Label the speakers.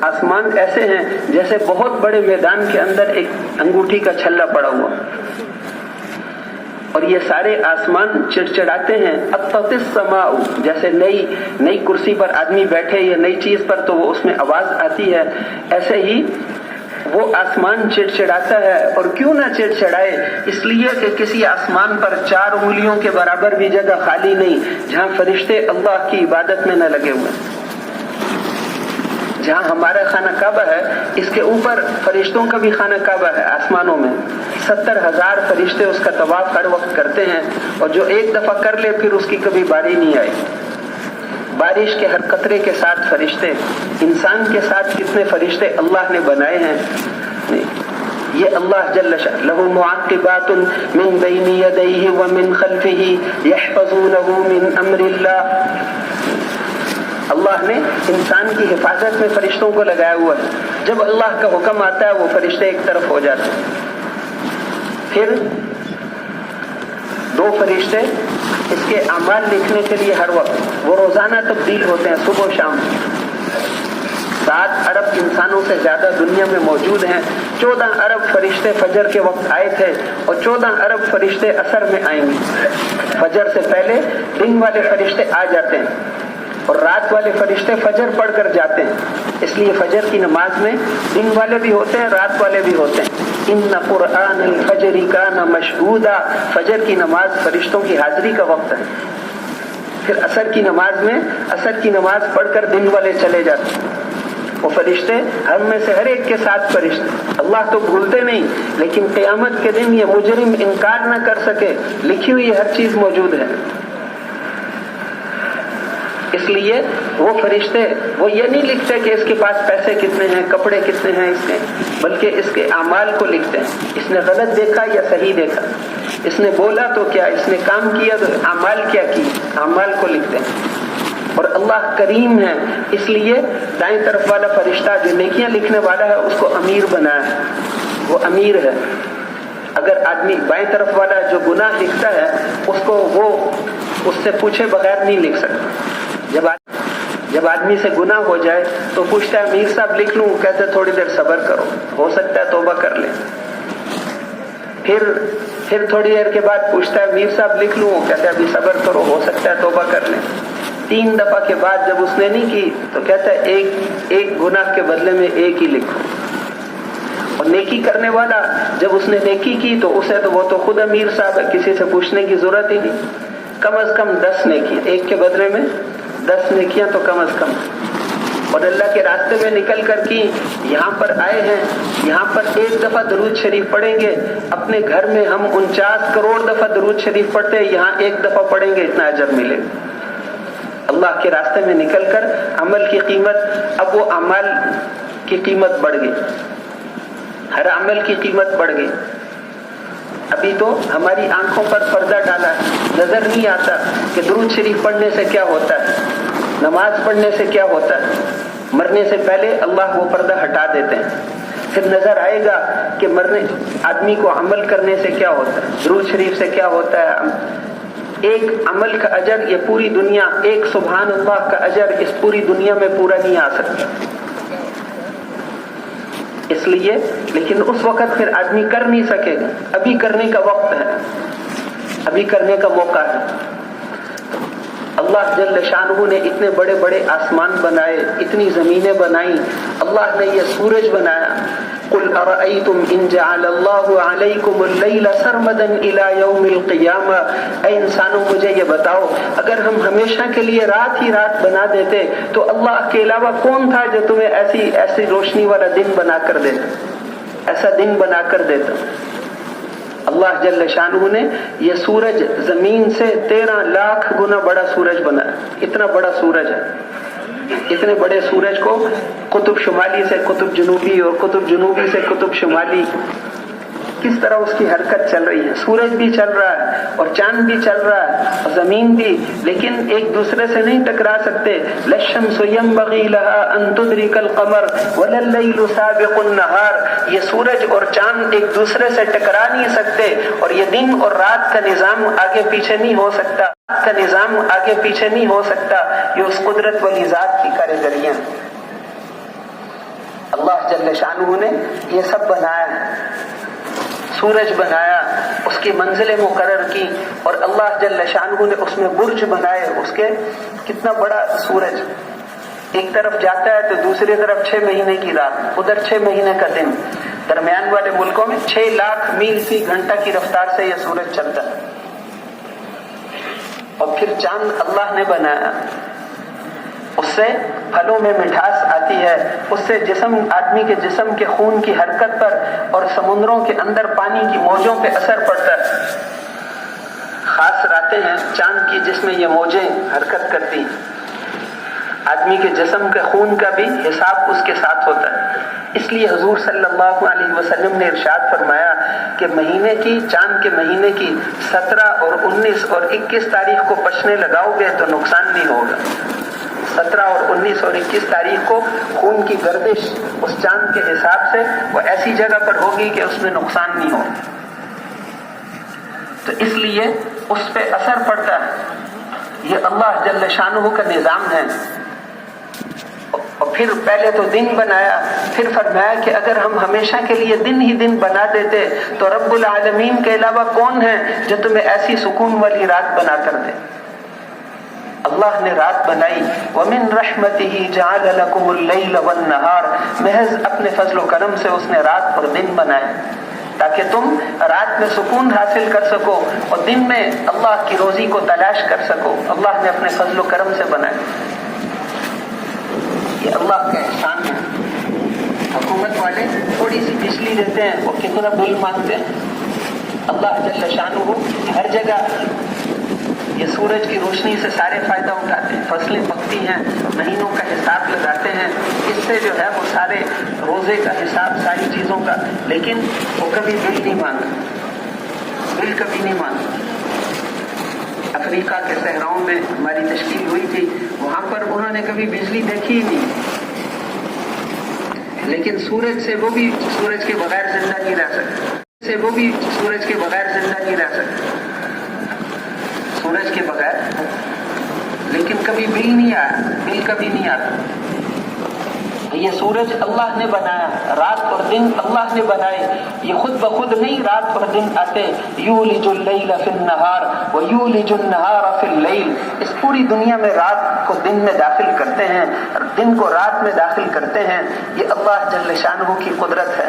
Speaker 1: آسمان ایسے ہیں جیسے بہت بڑے میدان کے اندر ایک انگوٹھی کا چھلا پڑا ہوا، اور یہ سارے آسمان چڑچڑاتے ہیں۔ اطت السماء، جیسے نئی کرسی پر آدمی بیٹھے یا نئی چیز پر تو وہ اس میں آواز آتی ہے، ایسے ہی وہ آسمان چڑچڑاتا ہے۔ اور کیوں نہ چڑچڑائے؟ اس لیے کہ کسی آسمان پر 4 انگلیوں کے برابر بھی جگہ خالی نہیں جہاں فرشتے اللہ کی عبادت میں نہ لگے ہوئے۔ جہاں ہمارا خانہ کعبہ ہے اس کے اوپر فرشتوں کا بھی خانہ کعبہ ہے آسمانوں میں، 70,000 فرشتے اس کا طواف ہر وقت کرتے ہیں، اور جو ایک دفعہ کر لے پھر اس کی کبھی باری نہیں آئی۔ بارش کے ہر قطرے کے ساتھ فرشتے، انسان کے ساتھ کتنے فرشتے اللہ نے بنائے ہیں۔ یہ اللہ جل شأنہ لہ معقبات من بین یدیہ ومن خلفہ یحفظونہ من امر اللہ۔ اللہ نے انسان کی حفاظت میں فرشتوں کو لگایا ہوا ہے، جب اللہ کا حکم آتا ہے وہ فرشتے ایک طرف ہو جاتے ہیں۔ پھر 2 فرشتے اس کے اعمال لکھنے کے لیے ہر وقت وہ روزانہ تبدیل ہوتے ہیں، صبح و شام۔ 7 ارب انسانوں سے زیادہ دنیا میں موجود ہیں۔ 14 ارب فرشتے فجر کے وقت آئے تھے اور 14 ارب فرشتے عصر میں آئیں گے۔ فجر سے پہلے دن والے فرشتے آ جاتے ہیں اور رات والے فرشتے فجر پڑھ کر جاتے ہیں، اس لیے فجر کی نماز میں دن والے بھی ہوتے ہیں، رات والے بھی ہوتے ہیں۔ ان قرآن الفجر کان مشہودا، فجر کی نماز فرشتوں کی حاضری کا وقت ہے۔ پھر عصر کی نماز میں عصر کی نماز پڑھ کر دن والے چلے جاتے ہیں۔ وہ فرشتے ہم میں سے ہر ایک کے ساتھ فرشتے، اللہ تو بھولتے نہیں، لیکن قیامت کے دن یہ مجرم انکار نہ کر سکے، لکھی ہوئی ہر چیز موجود ہے۔ اس لیے وہ فرشتے وہ یہ نہیں لکھتے کہ اس کے پاس پیسے کتنے ہیں، کپڑے کتنے ہیں اس کے، بلکہ اس کے اعمال کو لکھتے ہیں۔ اس نے غلط دیکھا یا صحیح دیکھا، اس نے بولا تو کیا، اس نے کام کیا تو اعمال کیا کی، اعمال کو لکھتے ہیں۔ اور اللہ کریم ہے، اس لیے دائیں طرف والا فرشتہ جو نیکیاں لکھنے والا ہے اس کو امیر بنایا ہے، وہ امیر ہے۔ اگر آدمی بائیں طرف والا جو گناہ لکھتا ہے اس کو وہ اس سے پوچھے بغیر نہیں لکھ سکتا۔ جب آدمی سے گناہ ہو جائے تو پوچھتا ہے میر صاحب لکھ لوں، کہتے تھوڑی دیر صبر کرو، ہو سکتا ہے توبہ کر لیں۔ پھر تھوڑی دیر کے بعد پوچھتا ہے میر صاحب لکھ لوں، کہتے ہیں ابھی صبر کرو، ہو سکتا ہے توبہ کر لیں۔ 3 دفعہ کے بعد جب اس نے نہیں کی تو کہتا ہے ایک گناہ کے بدلے میں ایک ہی لکھو۔ اور نیکی کرنے والا جب اس نے نیکی کی تو اسے تو وہ تو خود امیر صاحب ہے، کسی سے پوچھنے کی ضرورت ہی نہیں۔ کم از کم 10 نیکیاں، ایک کے بدلے میں 10 نیکیاں تو کم از کم۔ اور اللہ کے راستے میں نکل کر کی، یہاں پر آئے ہیں، یہاں پر 1 دفعہ درود شریف پڑھیں گے، اپنے گھر میں ہم 49 کروڑ دفعہ درود شریف پڑھتے ہیں، یہاں 1 دفعہ پڑھیں گے اتنا اجر ملے گا۔ اللہ کے راستے میں نکل کر عمل کی قیمت، اب وہ اعمال کی قیمت بڑھ گئی، ہر عمل کی قیمت بڑھ گئی۔ ابھی تو ہماری آنکھوں پر پردہ ڈالا ہے، نظر نہیں آتا کہ درود شریف پڑھنے سے کیا ہوتا ہے، نماز پڑھنے سے کیا ہوتا ہے۔ مرنے سے پہلے اللہ وہ پردہ ہٹا دیتے ہیں، پھر نظر آئے گا کہ مرنے آدمی کو عمل کرنے سے کیا ہوتا ہے، درود شریف سے کیا ہوتا ہے۔ ایک عمل کا اجر یہ پوری دنیا، ایک سبحان اللہ کا اجر اس پوری دنیا میں پورا نہیں آ سکتا۔ اس لیے لیکن اس وقت پھر آدمی کر نہیں سکے گا، ابھی کرنے کا وقت ہے، ابھی کرنے کا موقع ہے۔ اللہ جل شانہ نے اتنے بڑے بڑے آسمان بنائے، اتنی زمینیں بنائیں، اللہ نے یہ سورج بنایا۔ قل ارأيتم ان جعل الله عليكم الليل سرمدا الى يوم القيامة، اے انسانوں مجھے یہ بتاؤ اگر ہم ہمیشہ کے لیے رات ہی رات بنا دیتے تو اللہ کے علاوہ کون تھا جو تمہیں ایسی روشنی والا دن بنا کر دیتا، ایسا دن بنا کر دیتا۔ اللہ جل شانہ نے یہ سورج زمین سے 13 لاکھ گنا بڑا سورج بنایا، اتنا بڑا سورج ہے۔ اتنے بڑے سورج کو قطب شمالی سے قطب جنوبی اور قطب جنوبی سے قطب شمالی کس طرح اس کی حرکت چل رہی ہے، سورج بھی چل رہا ہے اور چاند بھی چل رہا ہے اور زمین بھی، لیکن ایک دوسرے سے نہیں ٹکرا سکتے۔ للشمس ينبغي لها ان تدرك القمر ولا الليل سابق النهار، یہ سورج اور چاند ایک دوسرے سے ٹکرا نہیں سکتے، اور یہ دن اور رات کا نظام آگے پیچھے نہیں ہو سکتا، یہ اس قدرت والی ذات کی کارگریاں۔ اللہ جل شانہ نے یہ سب بنایا ہے، سورج بنایا، اس کی منزلیں مقرر کی، اور اللہ جل شانہ نے اس میں برج بنائے، اس کے کتنا بڑا سورج، ایک طرف جاتا ہے تو دوسری طرف 6 مہینے کی رات، ادھر 6 مہینے کا دن، درمیان والے ملکوں میں 6 لاکھ میل فی گھنٹہ کی رفتار سے یہ سورج چلتا ہے۔ اور پھر چاند اللہ نے بنایا، اس سے پھلوں میں مٹھاس آتی ہے، اس سے آدمی کے جسم کے خون کی حرکت پر اور سمندروں کے اندر پانی کی موجوں پہ اثر پڑتا ہے۔ خاص راتیں ہیں چاند کی جس میں یہ موجیں حرکت کرتی ہیں، آدمی کے جسم کے خون کا بھی حساب اس کے ساتھ ہوتا ہے۔ اس لیے حضور صلی اللہ علیہ وسلم نے ارشاد فرمایا کہ مہینے کی، چاند کے مہینے کی 17 اور 19 اور 21 تاریخ کو پشنے لگاؤ گے تو نقصان نہیں ہوگا۔ 17 اور 19 اور 21 تاریخ کو خون کی گردش اس چاند کے حساب سے وہ ایسی جگہ پر ہوگی کہ اس میں نقصان نہیں ہوگا، تو اس لیے اس پہ اثر پڑتا ہے۔ یہ اللہ جل شانہ کا نظام ہے۔ اور پھر پہلے تو دن بنایا، پھر فرمایا کہ اگر ہم ہمیشہ کے لیے دن ہی دن بنا دیتے تو رب العالمین کے علاوہ کون ہے جو تمہیں ایسی سکون والی رات بنا کر دے؟ اللہ نے رات بنائی، وَمِن رَحْمَتِهِ جَعَلَ لَكُمُ اللَّيْلَ وَالنَّهَارَ، محض اپنے فضل و کرم سے اس نے رات اور دن بنائے تاکہ تم رات میں سکون حاصل کر سکو اور دن میں اللہ کی روزی کو تلاش کر سکو۔ اللہ نے اپنے فضل و کرم سے بنائے، یہ اللہ کا احسان ہے۔ حکومت والے تھوڑی سی بجلی دیتے ہیں، وہ کتنا بل مانگتے ہیں؟ اللہ جل شانہ ہر جگہ یہ سورج کی روشنی سے سارے فائدہ اٹھاتے ہیں، فصلیں پکتی ہیں، مہینوں کا حساب لگاتے ہیں، اس سے جو ہے وہ سارے روزے کا حساب، ساری چیزوں کا، لیکن وہ کبھی بل نہیں مانگا، بل کبھی نہیں مانگا۔ افریقہ کے صحراؤں میں ہماری تشکیل ہوئی تھی، وہاں پر انہوں نے کبھی بجلی دیکھی ہی نہیں، لیکن سورج سے وہ بھی سورج کے بغیر زندہ نہیں رہ سکتے، وہ بھی سورج کے بغیر زندہ نہیں رہ سکتے، سورج کے بغیر، لیکن کبھی بل نہیں آیا، بل کبھی نہیں آتا۔ یہ سورج اللہ نے بنایا، رات اور دن اللہ نے بنائے، یہ خود بخود نہیں رات اور دن آتے۔ یولج اللیل فی النہار ویولج النہار فی اللیل، اس پوری دنیا میں رات کو دن میں داخل کرتے ہیں اور دن کو رات میں داخل کرتے ہیں، یہ اللہ جل شانہ کی قدرت ہے۔